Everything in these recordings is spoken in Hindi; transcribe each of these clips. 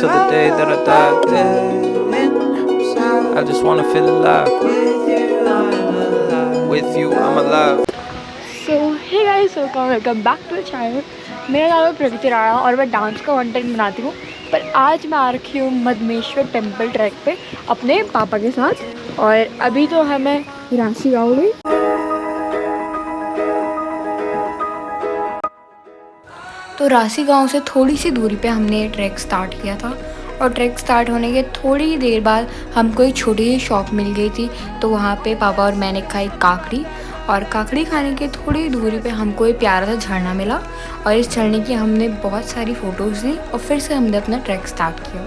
till the day that I die. I just wanna feel alive. With you I'm alive. So hey guys, welcome back to the channel. मेरा नाम है प्रगति राणा और मैं डांस का कंटेंट बनाती हूँ। पर आज मैं आ रखी हूँ मदमेश्वर टेम्पल ट्रैक पे अपने पापा के साथ। और अभी तो हमें राशि गाँव गई। तो राशि गांव से थोड़ी सी दूरी पे हमने ट्रैक स्टार्ट किया था और ट्रैक स्टार्ट होने के थोड़ी देर बाद हमको एक छोटी सी शॉप मिल गई थी। तो वहाँ पे पापा और मैंने खाई काकड़ी और काकड़ी खाने के थोड़ी दूरी पे हमको एक प्यारा सा झरना मिला और इस झरने की हमने बहुत सारी फ़ोटोज़ ली और फिर से हमने अपना ट्रैक स्टार्ट किया।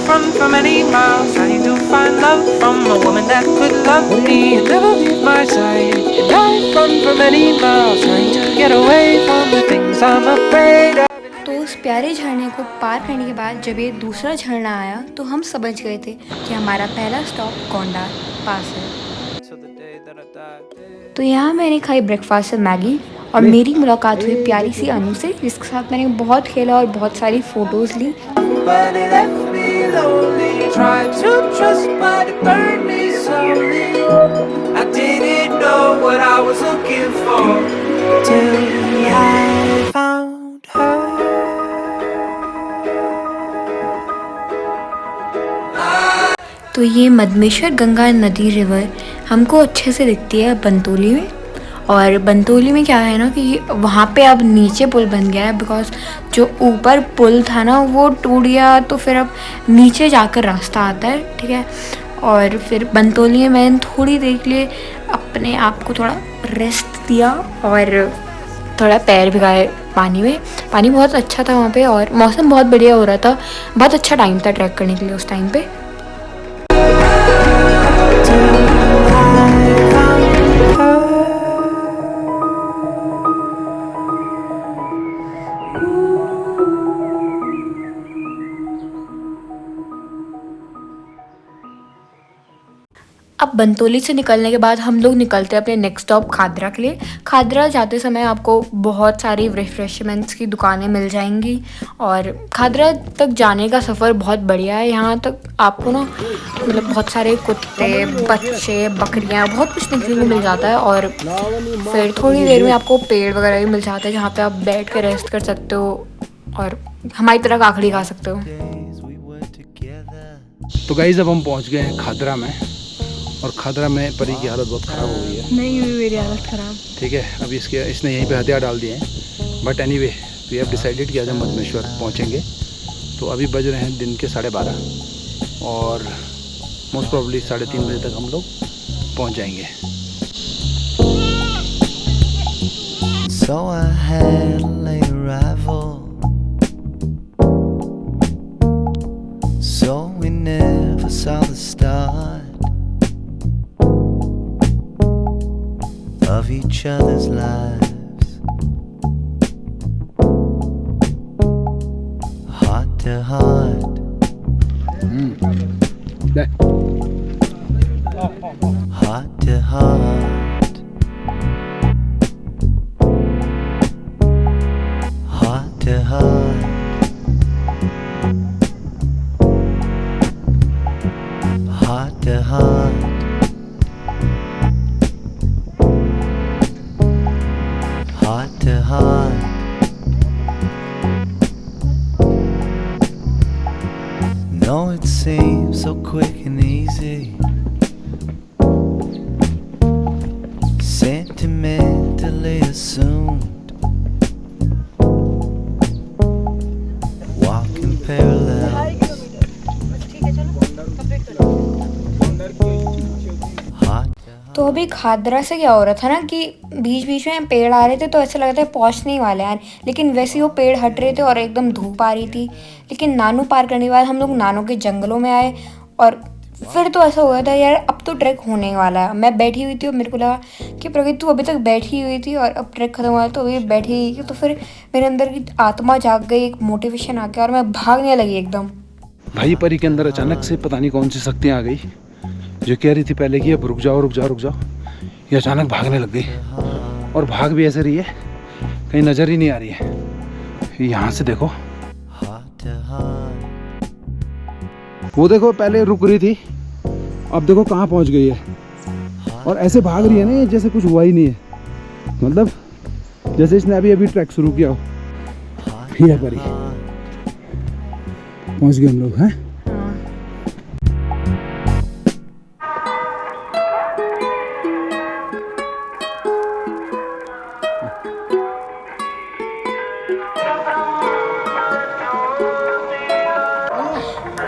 Run for many miles, trying to find love from a woman that could love me and never leave my side. And I run for many miles, trying to get away from the things I'm afraid of. तो उस प्यारे झरने को पार करने के बाद जब ये दूसरा झरना आया तो हम समझ गए थे कि हमारा पहला स्टॉप कोंडा पास है। तो यहाँ मैंने खाई ब्रेकफास्ट से मैगी और मेरी मुलाकात हुई प्यारी सी अनु से, जिसके साथ मैंने बहुत खेला और बहुत सारी फ़ोटोज़ ली। तो ये मदमेश्वर गंगा नदी रिवर हमको अच्छे से दिखती है बंतोली में। और बंतोली में क्या है ना कि वहाँ पे अब नीचे पुल बन गया है, बिकॉज जो ऊपर पुल था ना वो टूट गया, तो फिर अब नीचे जाकर रास्ता आता है, ठीक है। और फिर बंतोली में मैंने थोड़ी देर के लिए अपने आप को थोड़ा रेस्ट दिया और थोड़ा पैर भिगाए पानी में। पानी बहुत अच्छा था वहाँ पे और मौसम बहुत बढ़िया हो रहा था। बहुत अच्छा टाइम था ट्रैक करने के लिए उस टाइम पे। अब बंतोली से निकलने के बाद हम लोग निकलते हैं अपने नेक्स्ट स्टॉप खादरा के लिए। खादरा जाते समय आपको बहुत सारी रिफ्रेशमेंट्स की दुकानें मिल जाएंगी और खादरा तक जाने का सफ़र बहुत बढ़िया है। यहाँ तक आपको ना मतलब बहुत सारे कुत्ते, बच्चे, बकरियाँ, बहुत कुछ देखने को मिल जाता है। और फिर थोड़ी देर में आपको पेड़ वगैरह भी मिल जाते हैं जहाँ पर आप बैठ कर रेस्ट कर सकते हो और हमारी तरह काकड़ी खा सकते हो। तो गाइस अब हम पहुँच गए हैं खादरा में और खादरा में परी की हालत बहुत ख़राब हो गई है। नहीं हुई मेरी हालत ख़राब, ठीक है। अब इसने यहीं पे हथियार डाल दिए हैं। But anyway we have decided कि आज हम मदमेश्वर पहुँचेंगे। तो अभी बज रहे हैं दिन के 12:30 और मोस्ट प्रॉब्ली 3:30 बजे तक हम लोग पहुँच जाएंगे। So I had a late arrival, so we never saw the start of each other's lives. Heart to heart, heart to heart, heart to heart, heart to heart. Heart to heart. No, it seems so quick and easy. Sentimentally assumed. Walking parallel. तो अभी खादरा से क्या हो रहा था ना कि बीच बीच में पेड़ आ रहे थे तो ऐसा लग रहा था पहुँचने ही वाले यार, लेकिन वैसे ही वो पेड़ हट रहे थे और एकदम धूप आ रही थी। लेकिन नानू पार करने के बाद हम लोग नानू के जंगलों में आए और फिर तो ऐसा हुआ था यार अब तो ट्रैक होने वाला है। मैं बैठी हुई थी और मेरे को लगा कि प्रगति तू अभी तक बैठी हुई थी और अब ट्रैक खत्म हुआ तो अभी बैठी हुई। तो फिर मेरे अंदर की आत्मा जाग गई, एक मोटिवेशन आ गया और मैं भागने लगी एकदम। भाई परी के अंदर अचानक से पता नहीं कौन सी शक्तियाँ आ गई जो कह रही थी पहले कि अब रुक जाओ रुक जाओ रुक जाओ, ये अचानक भागने लग गई और भाग भी ऐसे रही है कहीं नज़र ही नहीं आ रही है। यहाँ से देखो वो देखो पहले रुक रही थी, अब देखो कहाँ पहुँच गई है, और ऐसे भाग रही है ना जैसे कुछ हुआ ही नहीं है, मतलब जैसे इसने अभी अभी ट्रैक शुरू किया हो। ये पर ही पहुँच गए हम लोग हैं।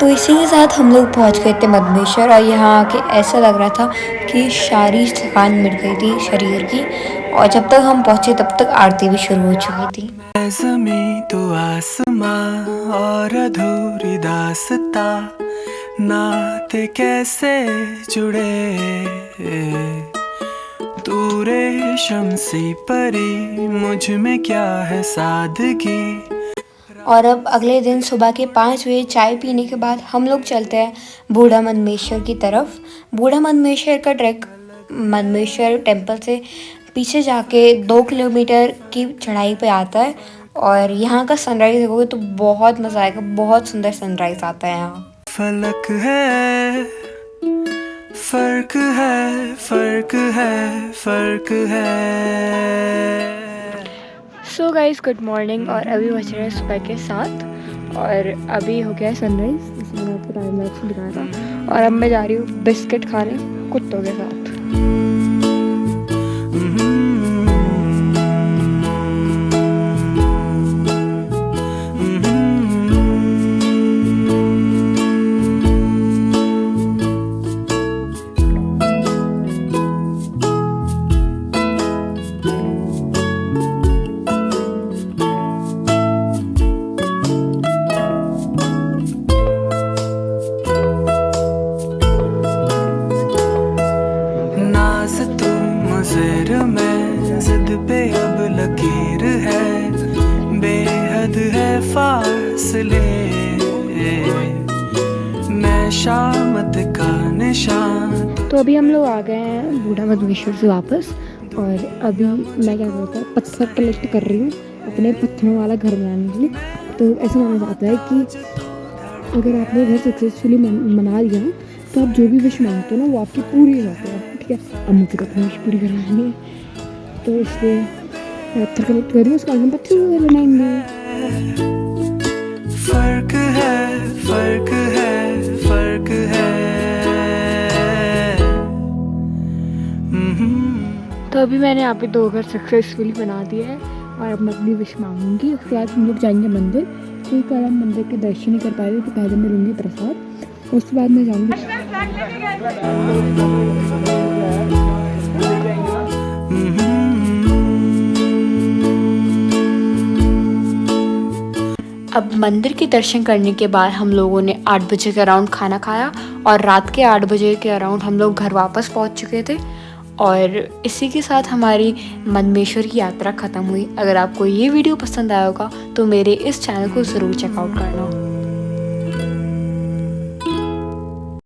तो इसी के साथ हम लोग पहुंच गए थे मधमेश्वर, और यहाँ आके ऐसा लग रहा था कि सारी थकान मिट गई थी शरीर की, और जब तक हम पहुंचे तब तक आरती भी शुरू हो चुकी थी। ज़मीं तो आसमां और अधूरी दास्तां, नाते कैसे जुड़े, तू रेशम सी परी, मुझ में क्या है सादगी। और अब अगले दिन सुबह के 5 बजे चाय पीने के बाद हम लोग चलते हैं बूढ़ा मधमेश्वर की तरफ। बूढ़ा मधमेश्वर का ट्रैक मधमेश्वर टेम्पल से पीछे जाके 2 किलोमीटर की चढ़ाई पे आता है, और यहाँ का सनराइज़ देखोगे तो बहुत मज़ा आएगा, बहुत सुंदर सनराइज़ आता है यहाँ। फलक है, फर्क है, फर्क है, फर्क है। सो गाइस गुड मॉर्निंग, और अभी बज रहे हैं सुबह के 7, और अभी हो गया है सनराइज़, जिसमें मैंने आपको टाइम लैप्स दिखाया था। और अब मैं जा रही हूँ बिस्किट खाने कुत्तों के साथ। जिद पे अब लकीर है, बेहद है फासले, मैं शामत का निशान। तो अभी हम लोग आ गए हैं बूढ़ा मधमेश्वर से वापस, और अभी मैं क्या करता हूँ, पत्थर कलेक्ट कर रही हूँ अपने पत्थरों वाला घर बनाने के लिए। तो ऐसा माना जाता है कि अगर आपने घर सक्सेसफुली बना लिया तो आप जो भी विश मांगते हो ना वो आपकी पूरी हो जाती है। ठीक है, अब मुझे अपनी विश पूरी करवानी है, तो इसलिए पत्थर कलेक्ट कर रही हूँ, उसका हम पत्थर बनाएंगे। फर्क है, फर्क है, फर्क है। तो अभी मैंने यहाँ पे 2 घर सक्सेसफुली बना दिए हैं, और अब मैं अपनी विश मांगूंगी। उसके बाद हम लोग जाएंगे मंदिर, तो कल हम मंदिर के दर्शन नहीं कर पाए तो पहले मैं लूँगी प्रसाद, उसके बाद मैं जाऊँगी। अब मंदिर के दर्शन करने के बाद हम लोगों ने 8 बजे के अराउंड खाना खाया, और रात के 8 बजे के अराउंड हम लोग घर वापस पहुंच चुके थे। और इसी के साथ हमारी मधमेश्वर की यात्रा ख़त्म हुई। अगर आपको ये वीडियो पसंद आया होगा तो मेरे इस चैनल को ज़रूर चेकआउट करना।